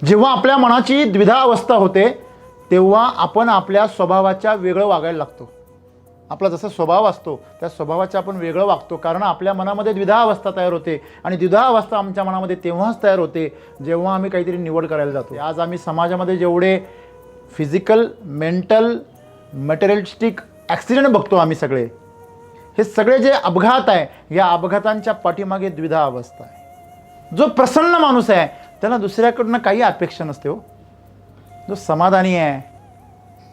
जेव्हा आपल्या मनाची द्विधा अवस्था होते तेव्हा आपण आपल्या स्वभावाच्या वेगळं वागायला लागतो. आपला जसा स्वभाव असतो त्या स्वभावाच्या आपण वेगळं वागतो, कारण आपल्या मनामध्ये द्विधा अवस्था तयार होते. आणि द्विधा अवस्था आमच्या मनामध्ये तेव्हाच तयार होते जेव्हा आम्ही काहीतरी निवड करायला जातो. आज आम्ही समाजामध्ये जेवढे फिजिकल, मेंटल, मटेरियलिस्टिक ॲक्सिडेंट बघतो आम्ही सगळे, हे सगळे जे अपघात आहे, या अपघातांच्या पाठीमागे द्विधा अवस्था आहे. जो प्रसन्न माणूस आहे त्याला दुसऱ्याकडनं काही अपेक्षा नसते हो. जो समाधानी आहे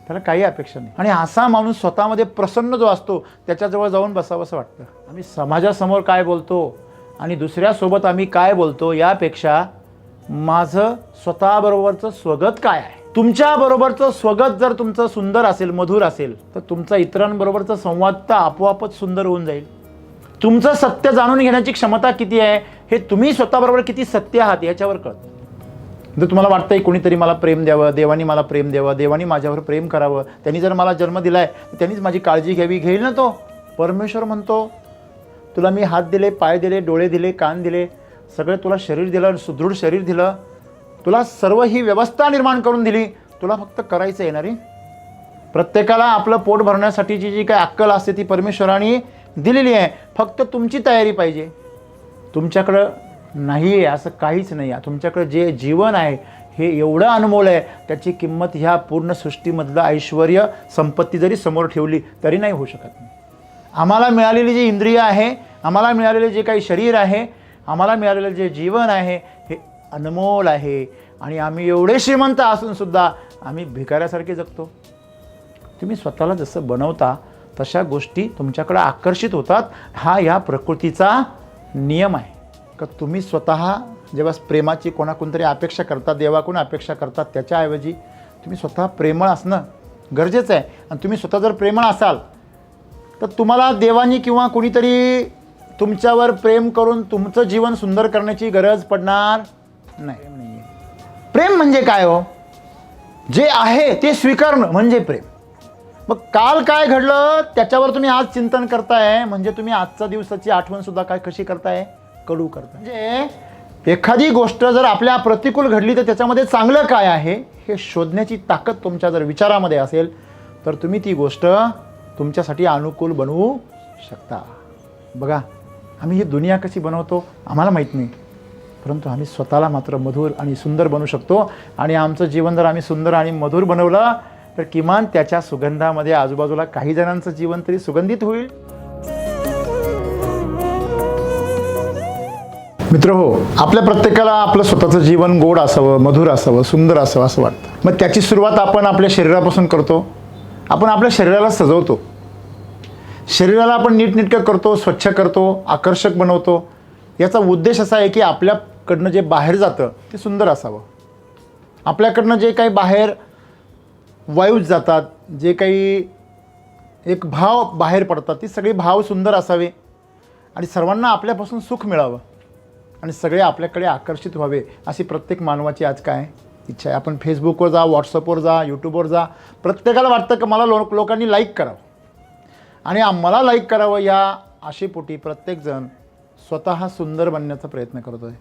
त्याला काही अपेक्षा नाही. आणि असा माणूस स्वतःमध्ये प्रसन्न जो असतो त्याच्याजवळ जाऊन बसावंसं वाटतं. आम्ही समाजासमोर काय बोलतो आणि दुसऱ्यासोबत आम्ही काय बोलतो यापेक्षा माझं स्वतःबरोबरचं स्वगत काय आहे. तुमच्याबरोबरचं स्वगत जर तुमचं सुंदर असेल, मधुर असेल, तर तुमचा इतरांबरोबरचा संवाद तर आपोआपच सुंदर होऊन जाईल. तुमचं सत्य जाणून घेण्याची क्षमता किती आहे हे तुम्ही स्वतःबरोबर किती सत्य आहात याच्यावर कळतं. जर तुम्हाला वाटतंय कोणीतरी मला प्रेम द्यावं, देवानी मला प्रेम द्यावं, देवानी माझ्यावर प्रेम करावं, त्यांनी जर मला जन्म दिलाय त्यांनीच माझी काळजी घ्यावी, घेईल ना तो. परमेश्वर म्हणतो तुला मी हात दिले, पाय दिले, डोळे दिले, कान दिले, सगळं तुला शरीर दिलं, सुदृढ शरीर दिलं, तुला सर्व ही व्यवस्था निर्माण करून दिली, तुला फक्त करायचं येणार आहे. प्रत्येकाला आपलं पोट भरण्यासाठीची जी काही अक्कल असते ती परमेश्वराने दिलेली आहे. फक्त तुमची तयारी पाहिजे. तुमच्याकडं नाही आहे असं काहीच नाही आहे. तुमच्याकडे जे जीवन आहे हे एवढं अनमोल आहे, त्याची किंमत ह्या पूर्ण सृष्टीमधलं ऐश्वर्य, संपत्ती जरी समोर ठेवली तरी नाही होऊ शकत. आम्हाला मिळालेली जी इंद्रिय आहे, आम्हाला मिळालेले जे काही शरीर आहे, आम्हाला मिळालेलं जे जीवन आहे हे अनमोल आहे. आणि आम्ही एवढे श्रीमंत असूनसुद्धा आम्ही भिकाऱ्यासारखे जगतो. तुम्ही स्वतःला जसं बनवता तशा गोष्टी तुमच्याकडे आकर्षित होतात. हा या प्रकृतीचा नियम आहे. का तुम्ही स्वतः जेव्हा प्रेमाची कोणाकोणतरी अपेक्षा करता, देवाकडून अपेक्षा करतात, त्याच्याऐवजी तुम्ही स्वतः प्रेमळ असणं गरजेचं आहे. आणि तुम्ही स्वतः जर प्रेमळ असाल तर तुम्हाला देवानी किंवा कोणीतरी तुमच्यावर प्रेम करून तुमचं जीवन सुंदर करण्याची गरज पडणार नाही. प्रेम म्हणजे काय हो? जे आहे ते स्वीकारणं म्हणजे प्रेम. मग काल काय घडलं त्याच्यावर तुम्ही आज चिंतन करताय म्हणजे तुम्ही आजच्या दिवसाची आठवणसुद्धा काय कशी करताय? कडू करताय. म्हणजे एखादी गोष्ट जर आपल्या प्रतिकूल घडली तर त्याच्यामध्ये चांगलं काय आहे हे शोधण्याची ताकद तुमच्या जर विचारामध्ये असेल तर तुम्ही ती गोष्ट तुमच्यासाठी अनुकूल बनवू शकता. बघा, आम्ही ही दुनिया कशी बनवतो आम्हाला माहीत नाही, परंतु आम्ही स्वतःला मात्र मधुर आणि सुंदर बनवू शकतो. आणि आमचं जीवन जर आम्ही सुंदर आणि मधुर बनवलं तर किमान त्याच्या सुगंधामध्ये आजूबाजूला काही जणांचं जीवन तरी सुगंधित होईल. मित्र हो, आपल्या प्रत्येकाला आपलं स्वतःचं जीवन गोड असावं, मधुर असावं, सुंदर असावं असं वाटतं. मग त्याची सुरुवात आपण आपल्या शरीरापासून करतो. आपण आपल्या शरीराला सजवतो, शरीराला आपण नीटनेटकं करतो, स्वच्छ करतो, आकर्षक बनवतो. याचा उद्देश असा आहे की आपल्याकडनं जे बाहेर जातं ते सुंदर असावं. आपल्याकडनं जे काही बाहेर वायूज जातात, जे काही एक भाव बाहेर पडतात, ती सगळी भाव सुंदर असावे आणि सर्वांना आपल्यापासून सुख मिळावं आणि सगळे आपल्याकडे आकर्षित व्हावे अशी प्रत्येक मानवाची आज काय इच्छा आहे. आपण फेसबुकवर जा, व्हॉट्सअपवर जा, यूट्यूबवर जा, प्रत्येकाला वाटतं की मला लोकांनी लाईक करावं आणि मला लाईक करावं. या आशेपोटी प्रत्येकजण स्वतः सुंदर बनण्याचा प्रयत्न करतो आहे.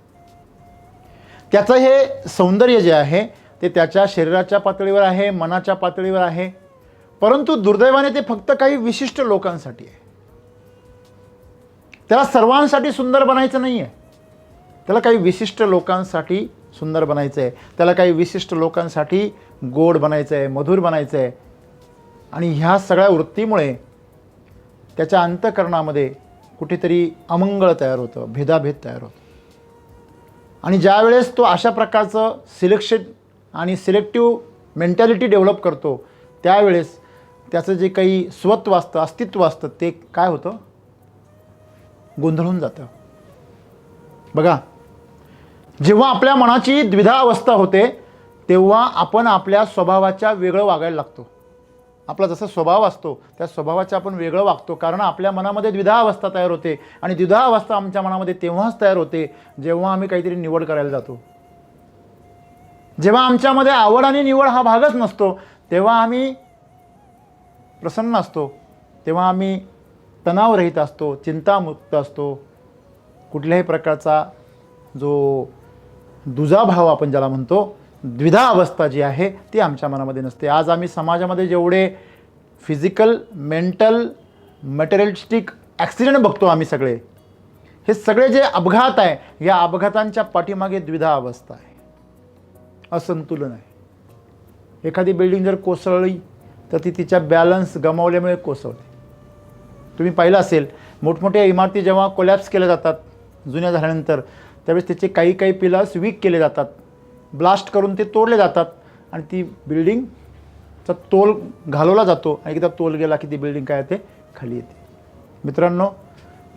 त्याचं हे सौंदर्य जे आहे ते त्याच्या शरीराच्या पातळीवर आहे, मनाच्या पातळीवर आहे, परंतु दुर्दैवाने ते फक्त काही विशिष्ट लोकांसाठी आहे. त्याला सर्वांसाठी सुंदर बनायचं नाही आहे. त्याला काही विशिष्ट लोकांसाठी सुंदर बनायचं आहे. त्याला काही विशिष्ट लोकांसाठी गोड बनायचं आहे, मधुर बनायचं आहे. आणि ह्या सगळ्या वृत्तीमुळे त्याच्या अंतःकरणामध्ये कुठेतरी अमंगळ तयार होतं, भेदाभेद तयार होतं. आणि ज्या वेळेस तो अशा प्रकारचं सिलेक्टिव्ह मेंटॅलिटी डेव्हलप करतो त्यावेळेस त्याचं जे काही स्वत्व असतं, अस्तित्व असतं, ते काय होतं? गोंधळून जातं. बघा, जेव्हा आपल्या मनाची द्विधा अवस्था होते तेव्हा आपण आपल्या स्वभावाच्या वेगळं वागायला लागतो. आपला जसा स्वभाव असतो त्या स्वभावाच्या आपण वेगळं वागतो, कारण आपल्या मनामध्ये द्विधा अवस्था तयार होते. आणि द्विधा अवस्था आमच्या मनामध्ये तेव्हाच तयार होते जेव्हा आम्ही काहीतरी निवड करायला जातो. जेव्हा आमच्यामध्ये आवड आणि निवड हा भागच नसतो तेव्हा आम्ही प्रसन्न असतो, तेव्हा आम्ही तणावरहित असतो, चिंतामुक्त असतो. कुठल्याही प्रकारचा जो दुजाभाव आपण ज्याला म्हणतो, द्विधा अवस्था जी आहे ती आमच्या मनामध्ये नसते. आज आम्ही समाजामध्ये जेवढे फिजिकल, मेंटल, मटेरियलिस्टिक ॲक्सिडेंट बघतो आम्ही सगळे, हे सगळे जे अपघात आहे, या अपघातांच्या पाठीमागे द्विधा अवस्था आहे, असंतुलन आहे. एखादी बिल्डिंग जर कोसळली तर ती तिच्या बॅलन्स गमावल्यामुळे कोसळते. तुम्ही पाहिलं असेल, मोठमोठ्या इमारती जेव्हा कोलॅप्स केल्या जातात जुन्या झाल्यानंतर, त्यावेळेस त्याचे काही काही पिलर्स वीक केले जातात, ब्लास्ट करून ते तोडले जातात आणि ती बिल्डिंगचा तोल घालवला जातो आणि एकदा तोल गेला की ती बिल्डिंग काय ते खाली येते. मित्रांनो,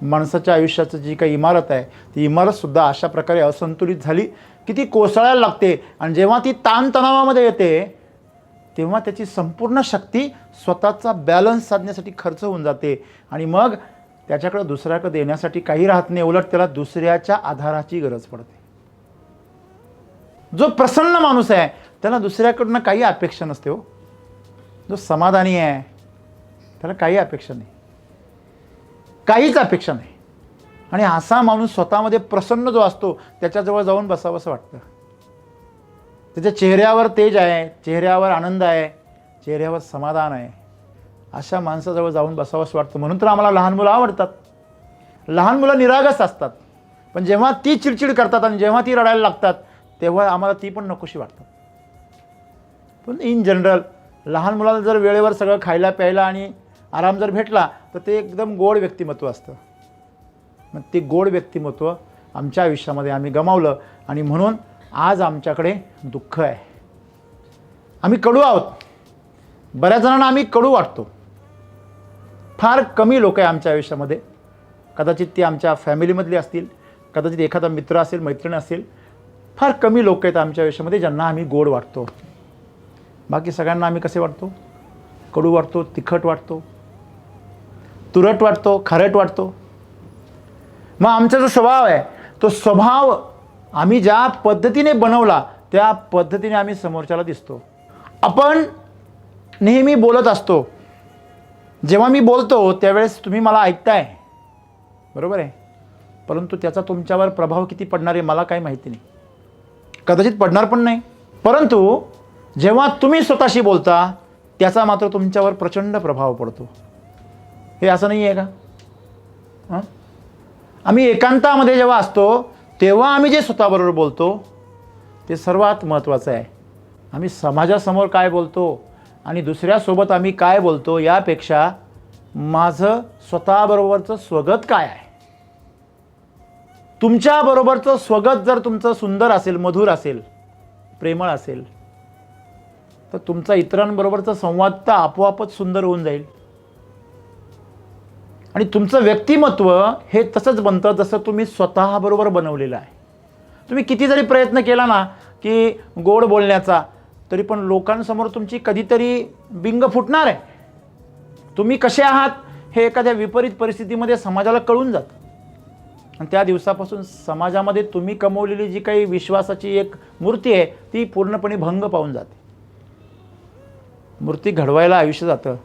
माणसाच्या आयुष्याचं जी काही इमारत आहे ती इमारतसुद्धा अशा प्रकारे असंतुलित झाली की ती कोसळायला लागते आणि जेव्हा ती ताणतणावामध्ये येते तेव्हा त्याची संपूर्ण शक्ती स्वतःचा बॅलन्स साधण्यासाठी खर्च होऊन जाते आणि मग त्याच्याकडे दुसऱ्याकडे देण्यासाठी काही राहत नाही, उलट त्याला दुसऱ्याच्या आधाराची गरज पडते. जो प्रसन्न माणूस आहे त्याला दुसऱ्याकडनं काही अपेक्षा नसते. हो, जो समाधानी आहे त्याला काही अपेक्षा नाही, काहीच अपेक्षा नाही. आणि असा माणूस स्वतःमध्ये प्रसन्न जो असतो त्याच्याजवळ जाऊन बसावंसं वाटतं. त्याच्या चेहऱ्यावर तेज आहे, चेहऱ्यावर आनंद आहे, चेहऱ्यावर समाधान आहे. अशा माणसाजवळ जाऊन बसावंसं वाटतं. म्हणून तर आम्हाला लहान मुलं आवडतात. लहान मुलं निरागस असतात, पण जेव्हा ती चिडचिड करतात आणि जेव्हा ती रडायला लागतात तेव्हा आम्हाला ती पण नकोशी वाटतात. पण इन जनरल लहान मुलाला जर वेळेवर सगळं खायला प्यायला आणि आराम जर भेटला तर ते एकदम गोड व्यक्तिमत्व असतं. मग ते गोड व्यक्तिमत्व आमच्या आयुष्यामध्ये आम्ही गमावलं आणि म्हणून आज आमच्याकडे दुःख आहे. आम्ही कडू आहोत. बऱ्याच जणांना आम्ही कडू वाटतो. फार कमी लोक आहे आमच्या आयुष्यामध्ये. कदाचित ती आमच्या फॅमिलीमधली असतील, कदाचित एखादा मित्र असेल, मैत्रीण असेल. फार कमी लोक आहेत आमच्या आयुष्यामध्ये ज्यांना आम्ही गोड वाटतो. बाकी सगळ्यांना आम्ही कसे वाटतो? कडू वाटतो, तिखट वाटतो, तुरट वाटतो, खारट वाटतो. मग आमचा जो स्वभाव आहे तो स्वभाव आम्ही ज्या पद्धतीने बनवला त्या पद्धतीने आम्ही समोरच्याला दिसतो. आपण नेहमी बोलत असतो. जेव्हा मी बोलतो त्यावेळेस तुम्ही मला ऐकताय, बरोबर आहे, परंतु त्याचा तुमच्यावर प्रभाव किती पडणार आहे मला काही माहिती नाही. कदाचित पडणार पण नाही. परंतु जेव्हा तुम्ही स्वतःशी बोलता त्याचा मात्र तुमच्यावर प्रचंड प्रभाव पडतो. हे असं नाही आहे का? हां, आम्ही एकांतामध्ये जेव्हा असतो तेव्हा आम्ही जे स्वतःबरोबर बोलतो ते सर्वात महत्त्वाचं आहे. आम्ही समाजासमोर काय बोलतो आणि दुसऱ्यासोबत आम्ही काय बोलतो यापेक्षा माझं स्वतःबरोबरचं स्वगत काय आहे. तुमच्याबरोबरचं स्वगत जर तुमचं सुंदर असेल, मधुर असेल, प्रेमळ असेल तर तुमचा इतरांबरोबरचा संवाद तर आपोआपच सुंदर होऊन जाईल. आणि तुमचं व्यक्तिमत्व हे तसंच बनतं जसं तुम्ही स्वतःबरोबर बनवलेलं आहे. तुम्ही किती जरी प्रयत्न केला ना की गोड बोलण्याचा, तरी पण लोकांसमोर तुमची कधीतरी बिंग फुटणार आहे. तुम्ही कसे आहात हे एखाद्या विपरीत परिस्थितीमध्ये समाजाला कळून जातं आणि त्या दिवसापासून समाजामध्ये तुम्ही कमवलेली जी काही विश्वासाची एक मूर्ती आहे ती पूर्णपणे भंग पावून जाते. मूर्ती घडवायला आयुष्य जातं,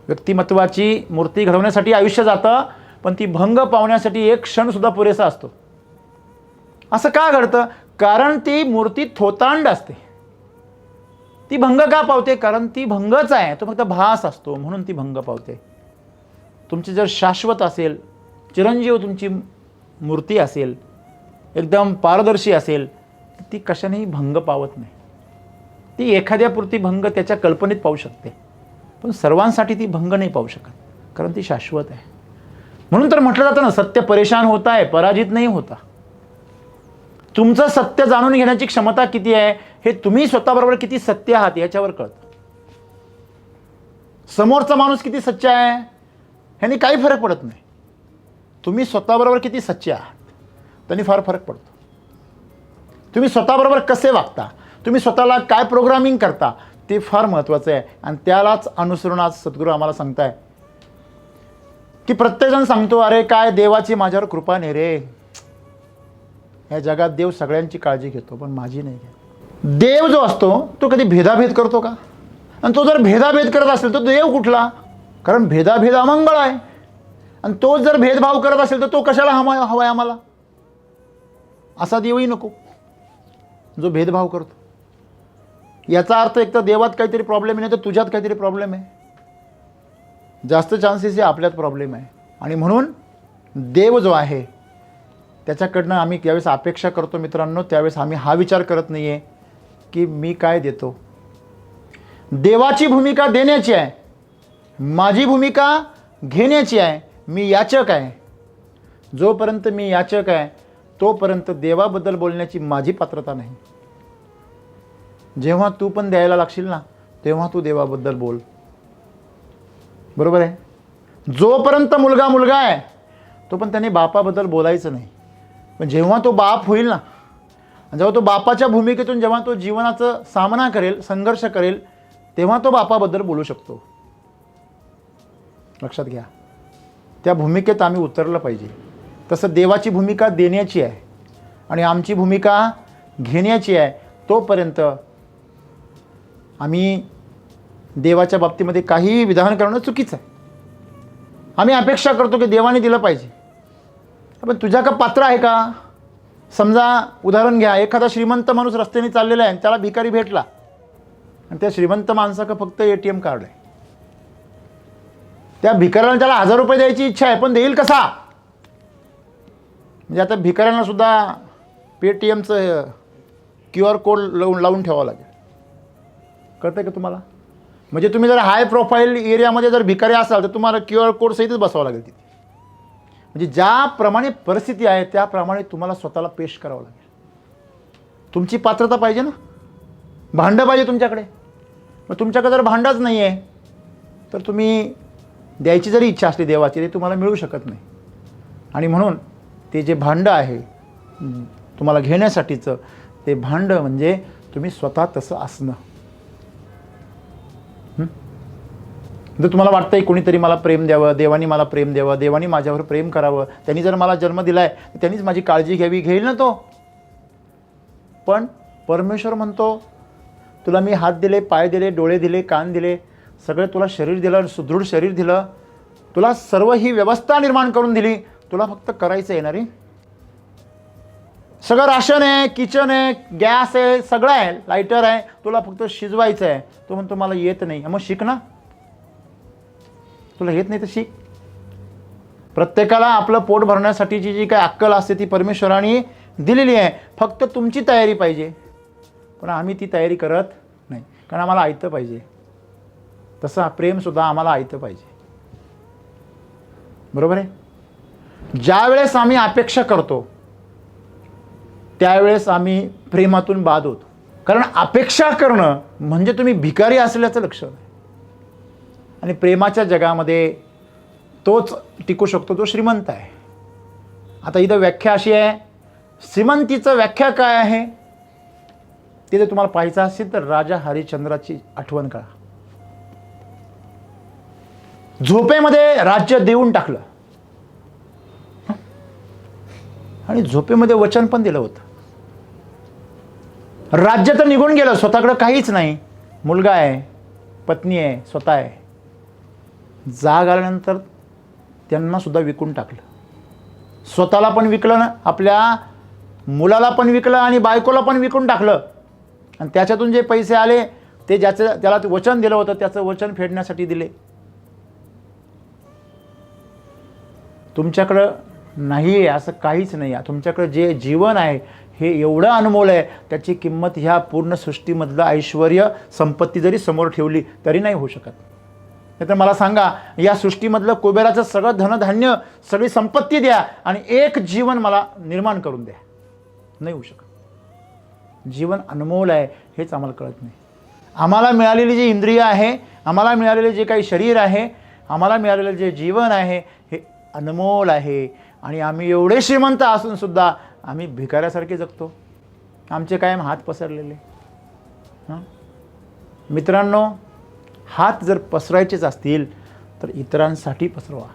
व्यक्तिमत्वाची मूर्ती घडवण्यासाठी आयुष्य जातं, पण ती भंग पावण्यासाठी एक क्षणसुद्धा पुरेसा असतो. असं का घडतं? कारण ती मूर्ती थोतांड असते. ती भंग का पावते? कारण ती भंगच आहे, तो फक्त भास असतो म्हणून ती भंग पावते. तुमची जर शाश्वत असेल, चिरंजीव तुमची मूर्ती असेल, एकदम पारदर्शी असेल, ती कशानेही भंग पावत नाही. ती एखाद्यापुरती भंग त्याच्या कल्पनेत पाहू शकते, पण सर्वांसाठी ती भंग नाही पाहू शकत, कारण ती शाश्वत आहे. म्हणून तर म्हटलं जातं ना, सत्य परेशान होता है, पराजित नाही होता. तुमचं सत्य जाणून घेण्याची क्षमता किती आहे हे तुम्ही स्वतःबरोबर किती सत्य आहात याच्यावर कळतं. समोरचा माणूस किती सच्चा आहे ह्याने काही फरक पडत नाही. तुम्ही स्वतःबरोबर किती सच्चे आहात त्यांनी फार फरक पडतो. तुम्ही स्वतःबरोबर कसे वागता, तुम्ही स्वतःला काय प्रोग्रामिंग करता ते फार महत्त्वाचं आहे. आणि त्यालाच अनुसरून आज सद्गुरू आम्हाला सांगताय की प्रत्येकजण सांगतो, अरे काय देवाची माझ्यावर कृपा नाही रे, या जगात देव सगळ्यांची काळजी घेतो पण माझी नाही घेत. देव जो असतो तो कधी भेदाभेद करतो का? आणि तो जर भेदाभेद करत असेल तर देव कुठला? कारण भेदाभेद अमंगळ आहे. आणि तो जर भेदभाव करत असेल तर तो कशाला हवाय आम्हाला? असा देवही नको. जो भेदभाव करतो. याचा अर्थ एक तर देवात काहीतरी प्रॉब्लेम आहे, नाही तर तुझ्यात काहीतरी प्रॉब्लेम आहे. जास्त चान्सेस हे आपल्यात प्रॉब्लेम आहे. आणि म्हणून देव जो आहे त्याच्याकडनं आम्ही ज्यावेळेस अपेक्षा करतो मित्रांनो, त्यावेळेस आम्ही हा विचार करत नाही आहे की मी काय देतो. देवाची भूमिका देण्याची आहे, माझी भूमिका घेण्याची आहे. मी याचक आहे. जोपर्यंत मी याचक आहे तोपर्यंत देवाबद्दल बोलण्याची माझी पात्रता नाही. जेव्हा तू पण द्यायला लागशील ना, तेव्हा तू देवाबद्दल बोल. बरोबर आहे. जोपर्यंत मुलगा मुलगा आहे तो पण त्याने बापाबद्दल बोलायचं नाही. पण जेव्हा तो बाप होईल ना, जेव्हा तो बापाच्या भूमिकेतून जेव्हा तो जीवनाचा सामना करेल, संघर्ष करेल, तेव्हा तो बापाबद्दल बोलू शकतो. लक्षात घ्या. त्या भूमिकेत आम्ही उतरलं पाहिजे. तसं देवाची भूमिका देण्याची आहे आणि आमची भूमिका घेण्याची आहे. तोपर्यंत आम्ही देवाच्या बाबतीमध्ये काहीही विधान करणं चुकीचं आहे. आम्ही अपेक्षा करतो की देवाने दिलं पाहिजे. पण तुझ्या का पात्र आहे का? समजा उदाहरण घ्या, एखादा श्रीमंत माणूस रस्त्याने चाललेला आहे आणि त्याला भिकारी भेटला आणि त्या श्रीमंत माणसाकडे फक्त ATM कार्ड आहे. त्या भिकाऱ्याला त्याला 1000 रुपये द्यायची इच्छा आहे, पण देईल कसा? म्हणजे आता भिकाऱ्यांना सुद्धा पेटीएमचं QR कोड लावून ठेवावं लागेल. कळतं का तुम्हाला? म्हणजे तुम्ही जर हाय प्रोफाईल एरियामध्ये जर भिकारी असाल तर तुम्हाला QR कोड सहितच बसावं लागेल तिथे. म्हणजे ज्याप्रमाणे परिस्थिती आहे त्याप्रमाणे तुम्हाला स्वतःला पेश करावं लागेल. तुमची पात्रता पाहिजे ना, भांडं पाहिजे तुमच्याकडे. मग तुमच्याकडे जर भांडंच नाही आहे तर तुम्ही द्यायची जरी इच्छा असली देवाची ते तुम्हाला मिळू शकत नाही. आणि म्हणून ते जे भांडं आहे तुम्हाला घेण्यासाठीचं, ते भांडं म्हणजे तुम्ही स्वतः तसं असणं. जर तुम्हाला वाटतं आहे कोणीतरी मला प्रेम द्यावं, देवानी मला प्रेम द्यावं, देवानी माझ्यावर प्रेम करावं, त्यांनी जर मला जन्म दिला आहे त्यांनीच माझी काळजी घ्यावी, घेईल ना तो. पण परमेश्वर म्हणतो तुला मी हात दिले, पाय दिले, डोळे दिले, कान दिले, सगळं तुला शरीर दिलं, सुदृढ शरीर दिलं, तुला सर्व ही व्यवस्था निर्माण करून दिली, तुला फक्त करायचं आहे ना रे. सगळं राशन आहे, किचन आहे, गॅस आहे, सगळं आहे, लायटर आहे, तुला फक्त शिजवायचं आहे. तो म्हणतो मला येत नाही. मग शिक ना. तुला येत नाही तर शिक. प्रत्येकाला आपलं पोट भरण्यासाठीची जी काही अक्कल असते ती परमेश्वराने दिलेली आहे. फक्त तुमची तयारी पाहिजे. पण आम्ही ती तयारी करत नाही, कारण आम्हाला ऐकतं पाहिजे. तसं प्रेमसुद्धा आम्हाला ऐकतं पाहिजे. बरोबर आहे. ज्यावेळेस आम्ही अपेक्षा करतो त्यावेळेस आम्ही प्रेमातून बाद होतो. कारण अपेक्षा करणं म्हणजे तुम्ही भिकारी असल्याचं लक्षण आहे. आणि प्रेमाच्या जगामध्ये तोच टिकू शकतो जो श्रीमंत आहे. आता इथं व्याख्या अशी आहे, श्रीमंतीचं व्याख्या काय आहे ते जर तुम्हाला पाहायचं असेल तर राजा हरिश्चंद्राची आठवण करा. झोपेमध्ये राज्य देऊन टाकलं आणि झोपेमध्ये वचन पण दिलं होतं. राज्य तर निघून गेलं, स्वतःकडे काहीच नाही. मुलगा आहे, पत्नी आहे, स्वतः आहे. जाग आल्यानंतर त्यांना सुद्धा विकून टाकलं. स्वतःला पण विकलं ना, आपल्या मुलाला पण विकलं आणि बायकोला पण विकून टाकलं. आणि त्याच्यातून जे पैसे आले ते त्याला वचन दिलं होतं त्याचं वचन फेडण्यासाठी दिले. तुमच्याकडं नाही आहे असं काहीच नाही आहे. तुमच्याकडे जे जीवन आहे हे एवढं अनमोल आहे, त्याची किंमत ह्या पूर्ण सृष्टीमधलं ऐश्वर्य संपत्ती जरी समोर ठेवली तरी नाही होऊ शकत. नाही तर मला सांगा, या सृष्टीमधलं कुबेराचं सगळं धनधान्य, सगळी संपत्ती द्या आणि एक जीवन मला निर्माण करून द्या, नाही होऊ शकत. जीवन अनमोल आहे हेच आम्हाला कळत नाही. आम्हाला मिळालेली जी इंद्रिय आहे, आम्हाला मिळालेले जे काही शरीर आहे, आम्हाला मिळालेलं जे जीवन आहे हे अनमोल आहे. आणि आम्ही एवढे श्रीमंत असून सुद्धा आम्ही भिकाऱ्यासारखे जगतो. आमचे कायम हात पसरलेले. मित्रांनो, हात जर पसरायचेच असतील तर इतरांसाठी पसरवा.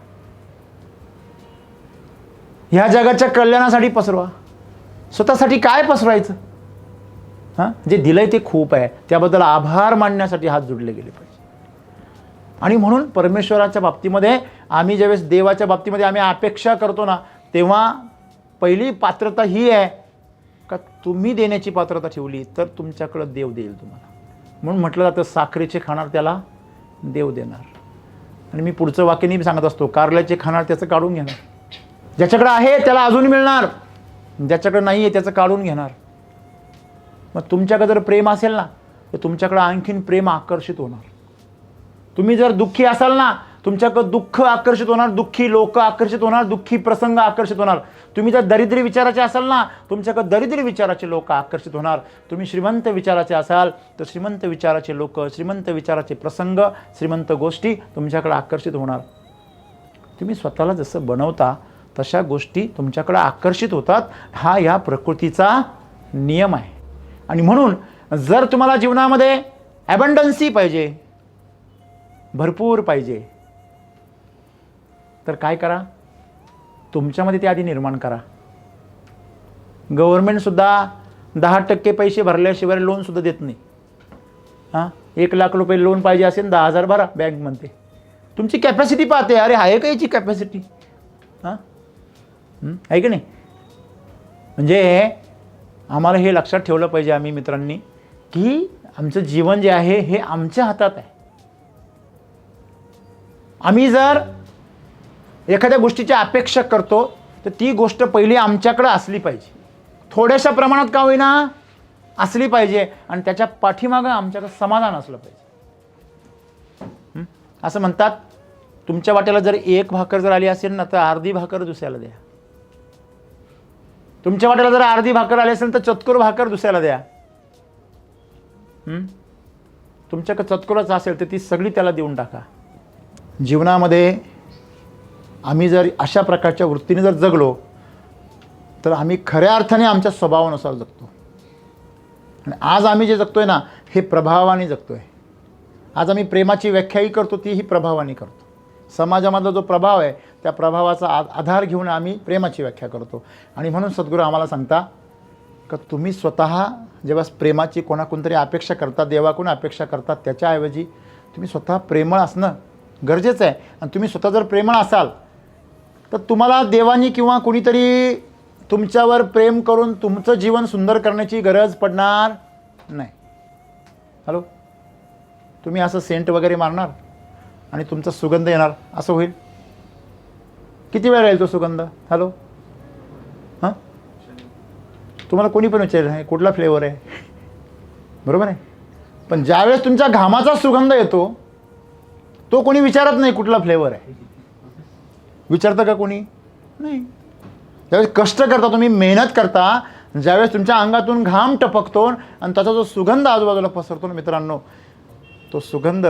ह्या जगाच्या कल्याणासाठी पसरवा. स्वतःसाठी काय पसरायचं? जे दिलंय ते खूप आहे, त्याबद्दल आभार मानण्यासाठी हात जोडले गेले पाहिजे. आणि म्हणून परमेश्वराच्या बाबतीमध्ये आम्ही ज्यावेळेस देवाच्या बाबतीमध्ये आम्ही अपेक्षा करतो ना, तेव्हा पहिली पात्रता ही आहे का तुम्ही देण्याची पात्रता ठेवली तर तुमच्याकडं देव देईल तुम्हाला. म्हणून म्हटलं जातं साखरेचे खाणार त्याला देव देणार. आणि मी पुढचं वाक्य नेहमी सांगत असतो, कारल्याचे खाणार त्याचं काढून घेणार. ज्याच्याकडे आहे त्याला अजून मिळणार, ज्याच्याकडे नाही आहे त्याचं काढून घेणार. मग तुमच्याकडे जर प्रेम असेल ना तर तुमच्याकडे आणखीन प्रेम आकर्षित होणार. तुम्ही जर दुःखी असाल ना तुमच्याकडे दुःख आकर्षित होणार, दुःखी लोक आकर्षित होणार, दुःखी प्रसंग आकर्षित होणार. तुम्ही जर दरिद्री विचाराचे असाल ना तुमच्याकडे दरिद्री विचाराचे लोक आकर्षित होणार. तुम्ही श्रीमंत विचाराचे असाल तर श्रीमंत विचाराचे लोक, श्रीमंत विचाराचे प्रसंग, श्रीमंत गोष्टी तुमच्याकडे आकर्षित होणार. तुम्ही स्वतःला जसं बनवता तशा गोष्टी तुमच्याकडे आकर्षित होतात. हा या प्रकृतीचा नियम आहे. आणि म्हणून जर तुम्हाला जीवनामध्ये ॲबंडन्सी पाहिजे, भरपूर पाहिजे, तर काय करा, तुमच्यामध्ये ते आधी निर्माण करा. गव्हर्नमेंटसुद्धा 10% पैसे भरल्याशिवाय लोनसुद्धा देत नाही. 1 लाख रुपये लोन पाहिजे असेल 10,000 भरा बँक म्हणते. तुमची कॅपॅसिटी पाहते, अरे आहे का याची कॅपॅसिटी, आहे की नाही. म्हणजे आम्हाला हे लक्षात ठेवलं पाहिजे आम्ही मित्रांनी की आमचं जीवन जे आहे हे आमच्या हातात आहे. आम्ही जर एखाद्या गोष्टीची अपेक्षा करतो तर ती गोष्ट पहिली आमच्याकडे असली पाहिजे, थोड्याशा प्रमाणात का होईना असली पाहिजे, आणि त्याच्या पाठीमागं आमच्याकडे समाधान असलं पाहिजे. असं म्हणतात, तुमच्या वाट्याला जर 1 भाकर जर आली असेल ना तर अर्धी भाकर दुसऱ्याला द्या. तुमच्या वाट्याला जर अर्धी भाकर आली असेल तर चतकोर भाकर दुसऱ्याला द्या. तुमच्याकडे चतकोरच असेल तर ती सगळी त्याला देऊन टाका. जीवनामध्ये आम्ही जर अशा प्रकारच्या वृत्तीने जर जगलो तर आम्ही खऱ्या अर्थाने आमच्या स्वभावानुसार जगतो. आणि आज आम्ही जे जगतोय ना हे प्रभावाने जगतोय. आज आम्ही प्रेमाची व्याख्याही करतो, तीही प्रभावाने करतो. समाजामधला जो प्रभाव आहे त्या प्रभावाचा आधार घेऊन आम्ही प्रेमाची व्याख्या करतो. आणि म्हणून सद्गुरू आम्हाला सांगता का तुम्ही स्वतः जेव्हा प्रेमाची कोणाकोणतरी अपेक्षा करता, देवाकडून अपेक्षा करतात, त्याच्याऐवजी तुम्ही स्वतः प्रेमळ असणं गरजेचं आहे. आणि तुम्ही स्वतः जर प्रेमळ असाल तर तुम्हाला देवानी किंवा कुणीतरी तुमच्यावर प्रेम करून तुमचं जीवन सुंदर करण्याची गरज पडणार नाही. हॅलो, तुम्ही असं सेंट वगैरे मारणार आणि तुमचा सुगंध येणार असं होईल? किती वेळ राहील तो सुगंध? हॅलो, तुम्हाला कोणी पण विचारेल आहे कुठला फ्लेवर आहे, बरोबर आहे. पण ज्यावेळेस तुमच्या घामाचा सुगंध येतो तो कोणी विचारत नाही कुठला फ्लेवर आहे. विचारतं का कोणी? नाही. ज्यावेळेस कष्ट करता, तुम्ही मेहनत करता, ज्यावेळेस तुमच्या अंगातून घाम टपकतो आणि त्याचा जो सुगंध आजूबाजूला पसरतो ना मित्रांनो, तो सुगंध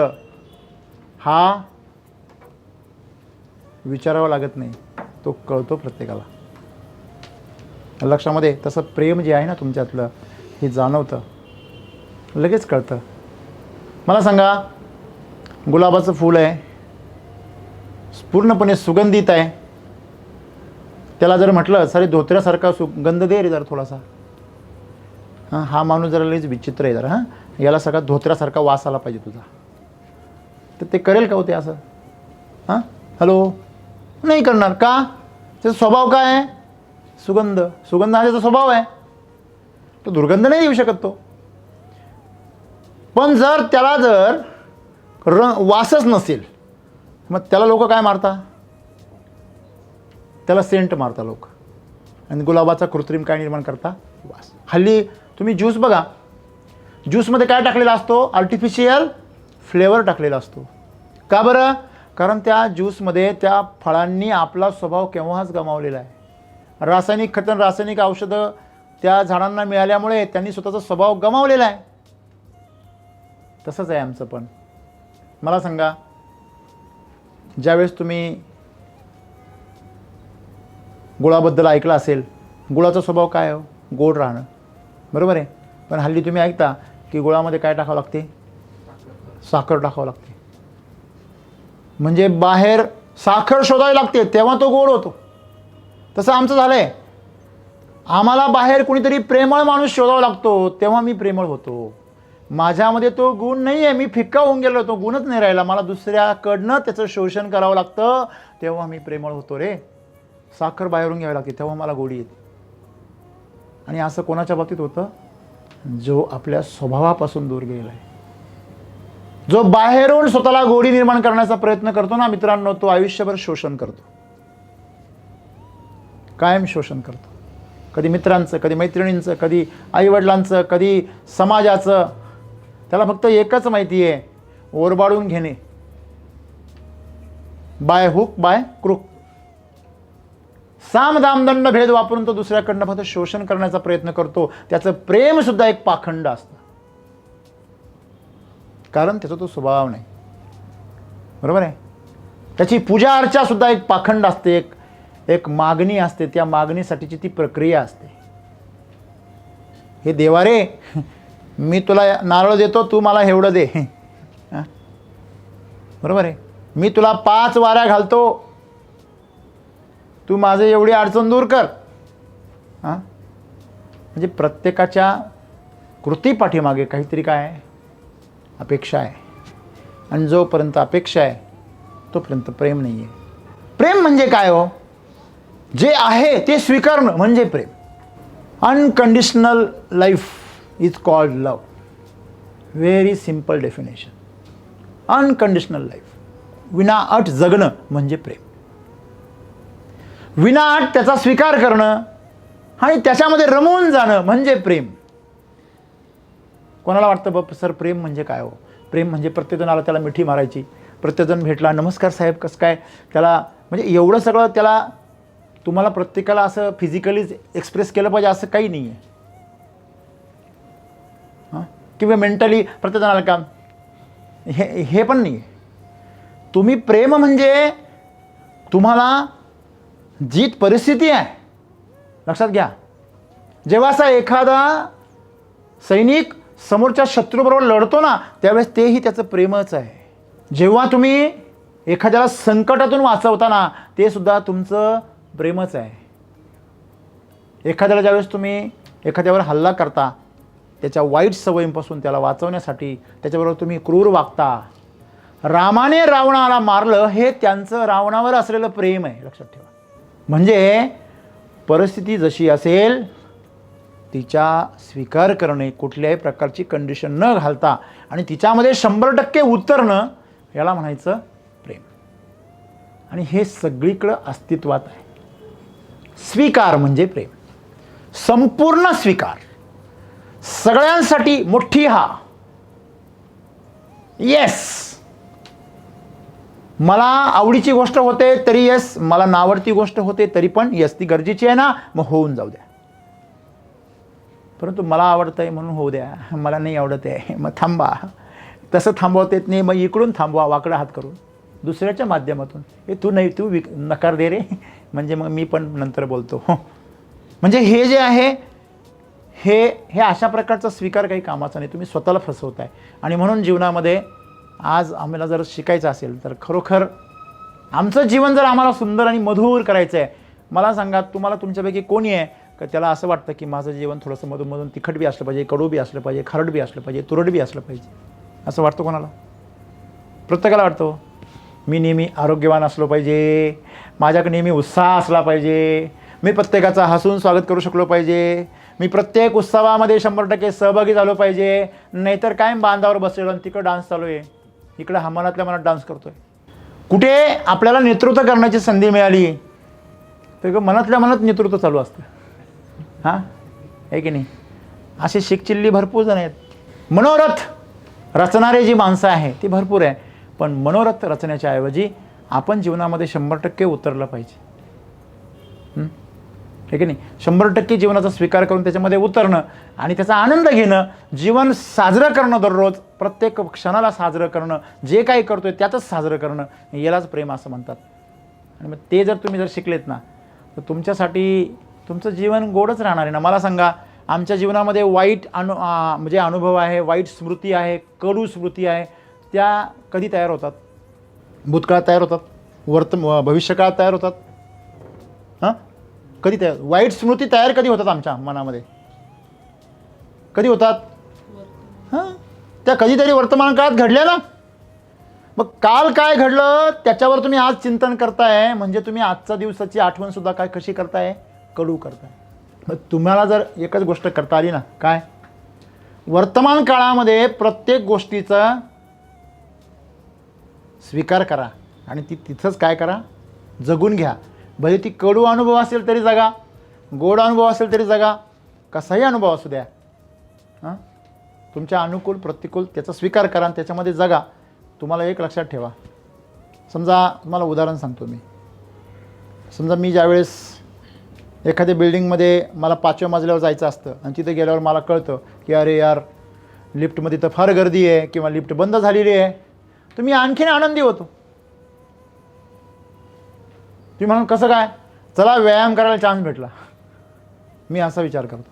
हा विचारावा लागत नाही, तो कळतो प्रत्येकाला. लक्षामध्ये तसं प्रेम जे आहे ना तुमच्यातलं हे जाणवतं, लगेच कळतं. मला सांगा, गुलाबाचं फूल आहे, पूर्णपणे सुगंधित आहे, त्याला जर म्हटलं सारे धोत्र्यासारखा सुगंध दे रे जरा थोडासा, हा माणूस जरा लईच विचित्र आहे जरा, याला सगळा धोत्र्यासारखा वास आला पाहिजे तुझा, तर ते करेल का होते असं? हॅलो, नाही करणार. का? त्याचा स्वभाव काय आहे? सुगंध. सुगंध हा त्याचा स्वभाव आहे, तो दुर्गंध नाही देऊ शकत तो. पण जर त्याला जर वासच नसेल मग त्याला लोक काय मारता? त्याला सेंट मारता लोक. आणि गुलाबाचा कृत्रिम काय निर्माण करता? वास. हल्ली तुम्ही ज्यूस बघा, ज्यूसमध्ये काय टाकलेला असतो? आर्टिफिशियल फ्लेवर टाकलेला असतो. का बरं? कारण त्या ज्यूसमध्ये त्या फळांनी आपला स्वभाव केव्हाच गमावलेला आहे. रासायनिक खतं, रासायनिक औषधं त्या झाडांना मिळाल्यामुळे त्यांनी स्वतःचा स्वभाव गमावलेला आहे. तसंच आहे आमचं पण. मला सांगा, ज्यावेळेस तुम्ही गुळाबद्दल ऐकलं असेल, गुळाचा स्वभाव काय हो? गोड राहणं, बरोबर आहे. पण हल्ली तुम्ही ऐकता की गुळामध्ये काय टाकावं लागते? साखर टाकावं लागते. म्हणजे बाहेर साखर शोधावी लागते तेव्हा तो गोड होतो. तसं आमचं झालं आहे. आम्हाला बाहेर कुणीतरी प्रेमळ माणूस शोधावा लागतो तेव्हा मी प्रेमळ होतो. माझ्यामध्ये तो गुण नाही आहे, मी फिक्का होऊन गेलो, तो गुणच नाही राहिला. मला दुसऱ्याकडनं त्याचं शोषण करावं लागतं तेव्हा मी प्रेमळ होतो रे. साखर बाहेरून घ्यावी लागते तेव्हा मला गोडी येते. आणि असं कोणाच्या बाबतीत होतं? जो आपल्या स्वभावापासून दूर गेला आहे, जो बाहेरून स्वतःला गोडी निर्माण करण्याचा प्रयत्न करतो ना मित्रांनो, तो आयुष्यभर शोषण करतो, कायम शोषण करतो. कधी मित्रांचं, कधी मैत्रिणींचं, कधी आईवडिलांचं, कधी समाजाचं. त्याला फक्त एकच माहिती आहे, ओरबाडून घेणे, बाय हुक बाय क्रूक. साम दाम दंड भेद वापरून तो दुसऱ्याकडनं फक्त शोषण करण्याचा प्रयत्न करतो. त्याचं प्रेम सुद्धा एक पाखंड असतं, कारण त्याचा तो स्वभाव नाही. बरोबर आहे? त्याची पूजा अर्चा सुद्धा एक पाखंड असते, एक मागणी असते. त्या मागणीसाठीची ती प्रक्रिया असते. हे देवा रे, मी तुला नारळ देतो, तू मला एवढं दे. बरोबर आहे? मी तुला 5 वाऱ्या घालतो, तू माझे एवढी अडचण दूर कर. म्हणजे प्रत्येकाच्या कृती पाठीमागे काहीतरी काय आहे? अपेक्षा आहे. आणि जोपर्यंत अपेक्षा आहे तोपर्यंत प्रेम नाही आहे. प्रेम म्हणजे काय हो? जे आहे ते स्वीकारणं म्हणजे प्रेम. Unconditional life is called love. Very simple definition. Unconditional life, विनाअट जगणं म्हणजे प्रेम. विनाअट त्याचा स्वीकार करणं आणि त्याच्यामध्ये रमून जाणं म्हणजे प्रेम. कोणाला वाटतं बाप सर प्रेम म्हणजे काय हो? प्रेम म्हणजे प्रत्येकजण आला त्याला मिठी मारायची, प्रत्येकजण भेटला नमस्कार साहेब कसं काय, त्याला म्हणजे एवढं सगळं त्याला तुम्हाला प्रत्येकाला असं फिजिकली एक्सप्रेस केलं पाहिजे असं काही नाही आहे. किंवा मेंटली प्रत्येकजणाला काम हे पण नाही आहे. तुम्ही प्रेम म्हणजे तुम्हाला जी परिस्थिती आहे, लक्षात घ्या, जेव्हा असा एखादा सैनिक समोरच्या शत्रूबरोबर लढतो ना, त्यावेळेस तेही त्याचं प्रेमच आहे. जेव्हा तुम्ही एखाद्याला संकटातून वाचवता ना, ते सुद्धा तुमचं प्रेमच आहे. एखाद्याला ज्यावेळेस तुम्ही एखाद्यावर हल्ला करता, त्याच्या वाईट सवयींपासून त्याला वाचवण्यासाठी त्याच्याबरोबर तुम्ही क्रूर वागता. रामाने रावणाला मारलं हे त्यांचं रावणावर असलेलं प्रेम आहे, लक्षात ठेवा. म्हणजे परिस्थिती जशी असेल तिचा स्वीकार करणे, कुठल्याही प्रकारची कंडिशन न घालता आणि तिच्यामध्ये 100% उतरणं, याला म्हणायचं प्रेम. आणि हे सगळीकडं अस्तित्वात आहे. स्वीकार म्हणजे प्रेम, संपूर्ण स्वीकार, सगळ्यांसाठी मोठी हा. येस, मला आवडीची गोष्ट होते तरी येस, मला नावडती गोष्ट होते तरी पण येस, ती गरजेची आहे ना, मग होऊन जाऊ द्या. परंतु मला आवडतं आहे म्हणून होऊ द्या, मला नाही आवडत आहे मग थांबा. तसं थांबवता येत नाही, मग इकडून थांबवा वाकडा हात करून दुसऱ्याच्या माध्यमातून. हे तू नाही, तू नकार दे रे, म्हणजे मग मी पण नंतर बोलतो. म्हणजे हे जे आहे हे अशा प्रकारचा स्वीकार काही कामाचा नाही. तुम्ही स्वतःला फसवताय. आणि म्हणून जीवनामध्ये आज आम्हाला जर शिकायचं असेल तर खरोखर आमचं जीवन जर आम्हाला सुंदर आणि मधुर करायचं आहे, मला सांगा, तुम्हाला तुमच्यापैकी कोणी आहे का त्याला असं वाटतं की माझं जीवन थोडंसं मधून तिखट बी असलं पाहिजे, कडू बी असलं पाहिजे, खारट बी असलं पाहिजे, तुरट बी असलं पाहिजे, असं वाटतं कोणाला? प्रत्येकाला वाटतं मी नेहमी आरोग्यवान असलो पाहिजे, माझ्याकडे नेहमी उत्साह असला पाहिजे, मी प्रत्येकाचा हसून स्वागत करू शकलो पाहिजे, मी प्रत्येक उत्सवामध्ये 100% सहभागी झालो पाहिजे. नाहीतर काय बांधावर बसलेलो आणि तिकडं डान्स चालू आहे, इकडं हा मनातल्या मनात डान्स करतोय. कुठे आपल्याला नेतृत्व करण्याची संधी मिळाली तर मनातल्या मनात नेतृत्व चालू असतं. हां, आहे की नाही? असे शिकचिल्ली भरपूर जण आहेत. मनोरथ रचणारे जी माणसं आहे ती भरपूर आहे, पण मनोरथ रचण्याच्या ऐवजी आपण जीवनामध्ये 100% उतरलं पाहिजे. आहे की नाही? 100% जीवनाचा स्वीकार करून त्याच्यामध्ये उतरणं आणि त्याचा आनंद घेणं, जीवन साजरं करणं, दररोज प्रत्येक क्षणाला साजरं करणं, जे काही करतोय त्यातच साजरं करणं, यालाच प्रेम असं म्हणतात. आणि मग ते जर तुम्ही शिकलेत ना तर तुमच्यासाठी तुमचं जीवन गोडच राहणार आहे ना. मला सांगा, आमच्या जीवनामध्ये वाईट म्हणजे अनुभव आहे, वाईट स्मृती आहे, कडू स्मृती आहे, त्या कधी तयार होतात? भूतकाळात तयार होतात, भविष्यकाळात तयार होतात. हां, कधी तयार? वाईट स्मृती तयार कधी होतात आमच्या मनामध्ये? कधी होतात? हां, त्या कधीतरी वर्तमान काळात घडल्या ना. मग काल काय घडलं त्याच्यावर तुम्ही आज चिंतन करताय, म्हणजे तुम्ही आजच्या दिवसाची आठवणसुद्धा काय कशी करताय? कडू करताय. मग तुम्हाला जर एकच गोष्ट करता आली ना, काय, वर्तमान काळामध्ये प्रत्येक गोष्टीचा स्वीकार करा आणि ती तिथंच काय करा, जगून घ्या. भले ती कडू अनुभव असेल तरी जगा, गोड अनुभव असेल तरी जगा, कसाही अनुभव असू द्या. हां, तुमच्या अनुकूल प्रतिकूल त्याचा स्वीकार करा आणि त्याच्यामध्ये जगा. तुम्हाला एक लक्षात ठेवा, समजा तुम्हाला उदाहरण सांगतो मी. समजा मी ज्यावेळेस एखाद्या बिल्डिंगमध्ये मला 5व्या मजल्यावर जायचं असतं आणि तिथे गेल्यावर मला कळतं की अरे यार, लिफ्टमध्ये तर फार गर्दी आहे किंवा लिफ्ट बंद झालेली आहे, तर मी आणखीन आनंदी होतो. तुम्ही म्हणून कसं काय, चला व्यायाम करायला चान्स भेटला, मी असा विचार करतो.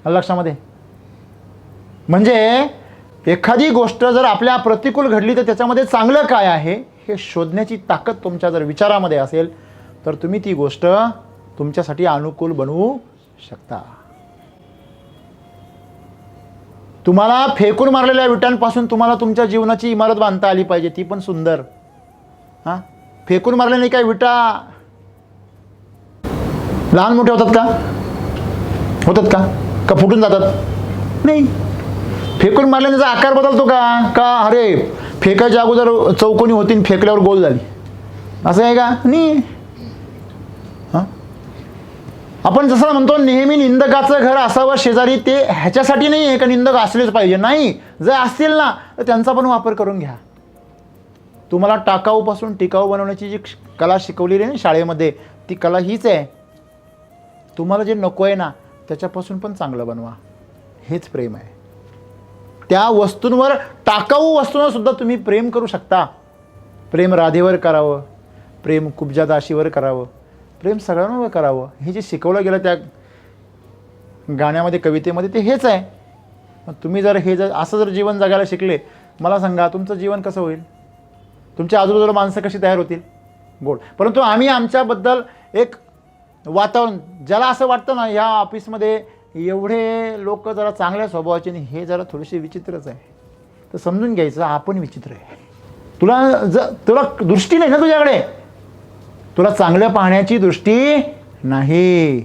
लक्षामध्ये, म्हणजे एखादी गोष्ट जर आपल्या प्रतिकूल घडली तर त्याच्यामध्ये चांगलं काय आहे हे शोधण्याची ताकद तुमच्या जर विचारामध्ये असेल तर तुम्ही ती गोष्ट तुमच्यासाठी अनुकूल बनवू शकता. तुम्हाला फेकून मारलेल्या विटांपासून तुम्हाला तुमच्या जीवनाची इमारत बांधता आली पाहिजे, ती पण सुंदर. हां, फेकून मारले नाही काय विटा लहान मोठे होतात का, होतात का फुटून जातात? नाही. फेकून मारल्याने आकार बदलतो का अरे फेकायच्या अगोदर चौकोनी होती फेकल्यावर गोल झाली, असं आहे का? नाही. हां, आपण जसं म्हणतो नेहमी निंदकाचं घर असावं शेजारी, ते ह्याच्यासाठी नाही आहे का निंदक असलेच पाहिजे, नाही. जर असतील ना तर त्यांचा पण वापर करून घ्या. तुम्हाला टाकाऊपासून टिकाऊ बनवण्याची जी कला शिकवलेली आहे ना शाळेमध्ये, ती कला हीच आहे. तुम्हाला जे नको आहे ना त्याच्यापासून पण चांगलं बनवा, हेच प्रेम आहे. त्या वस्तूंवर, टाकाऊ वस्तूंवर सुद्धा तुम्ही प्रेम करू शकता. प्रेम राधेवर करावं, प्रेम कुब्जा दाशीवर करावं, प्रेम सगळ्यांवर करावं. हे जे शिकवलं गेलं त्या गाण्यामध्ये, कवितेमध्ये, ते हेच आहे. मग तुम्ही जर असं जर जीवन जगायला शिकले, मला सांगा तुमचं जीवन कसं होईल, तुमच्या आजूबाजूला माणसं कशी तयार होतील, गोड. परंतु आम्ही आमच्याबद्दल एक वातावरण, ज्याला असं वाटतं ना ह्या ऑफिसमध्ये एवढे लोक जरा चांगल्या स्वभावाचे आणि हे जरा थोडेसे विचित्रच आहे, तर समजून घ्यायचं आपण विचित्र आहे. तुला दृष्टी नाही ना तुझ्याकडे, तुला चांगलं पाहण्याची दृष्टी नाही.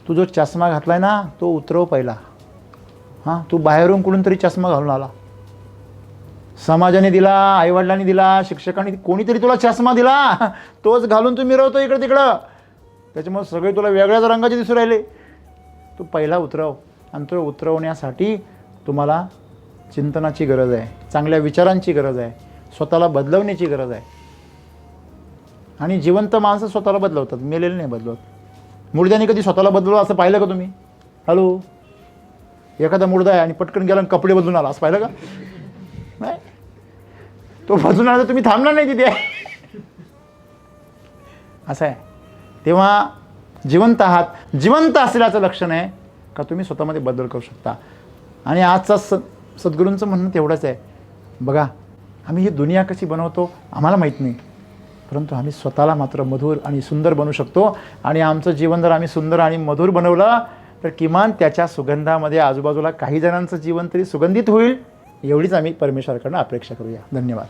तू जो चष्मा घातलाय ना तो उतरव पहिला. हां, तू बाहेरून कुठून तरी चष्मा घालून आला, समाजाने दिला, आईवडिलांनी दिला, शिक्षकांनी, कोणीतरी तुला चष्मा दिला, तोच घालून तू मिरवतो इकडं तिकडं, त्याच्यामुळे सगळे तुला वेगळ्याच रंगाचे दिसू राहिले. तू पहिला उतरव. आणि तो उतरवण्यासाठी तुम्हाला चिंतनाची गरज आहे, चांगल्या विचारांची गरज आहे, स्वतःला बदलवण्याची गरज आहे. आणि जिवंत माणसं स्वतःला बदलवतात, मेलेले नाही बदलवत. मुर्द्याने कधी स्वतःला बदलवलं असं पाहिलं का तुम्ही? हॅलो, एखादा मुर्दा आहे आणि पटकन गेला आणि कपडे बदलून आला असं पाहिलं का? नाही. तो बदलून आला तर तुम्ही थांबणार नाही तिथे. असं आहे. तेव्हा जिवंत आहात, जिवंत असल्याचं लक्षण आहे का तुम्ही स्वतःमध्ये बदल करू शकता. आणि आजचा सद्गुरूंचं म्हणणं तेवढंच आहे, बघा आम्ही ही दुनिया कशी बनवतो आम्हाला माहीत नाही, परंतु आम्ही स्वतःला मात्र मधुर आणि सुंदर बनवू शकतो. आणि आमचं जीवन जर आम्ही सुंदर आणि मधुर बनवलं तर किमान त्याच्या सुगंधामध्ये आजूबाजूला काही जणांचं जीवन तरी सुगंधित होईल, एवढीच आम्ही परमेश्वराकडनं अपेक्षा करूया. धन्यवाद.